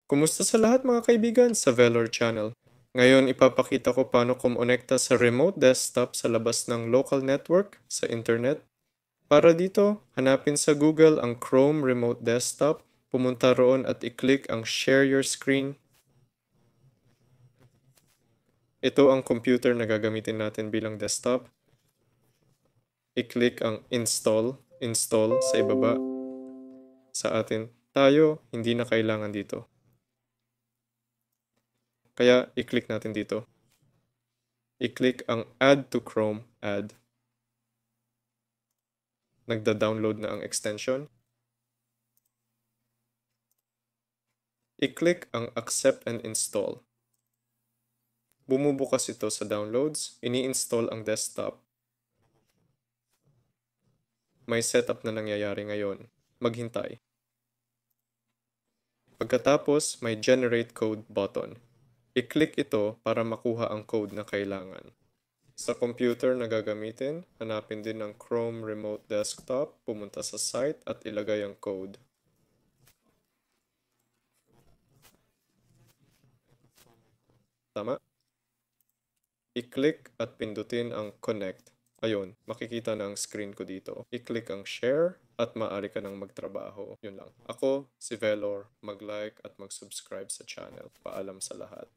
Kumusta sa lahat mga kaibigan sa Velor Channel? Ngayon ipapakita ko paano kumonekta sa remote desktop sa labas ng local network sa internet. Para dito, hanapin sa Google ang Chrome Remote Desktop, pumunta roon at i-click ang Share Your Screen. Ito ang computer na gagamitin natin bilang desktop. I-click ang Install sa ibaba. Sa atin, tayo hindi na kailangan dito. Kaya i-click natin dito. I-click ang Add to Chrome Add. Nagda-download na ang extension. I-click ang Accept and Install. Bumubukas ito sa downloads, ini-install ang desktop. May setup na nangyayari ngayon. Maghintay. Pagkatapos, may Generate Code button. I-click ito para makuha ang code na kailangan. Sa computer na gagamitin, hanapin din ang Chrome Remote Desktop, pumunta sa site at ilagay ang code. Tama? I-click at pindutin ang Connect. Ayun, makikita na ang screen ko dito. I-click ang Share at maaari ka nang magtrabaho. Yun lang. Ako, si Velor. Mag-like at mag-subscribe sa channel. Paalam sa lahat.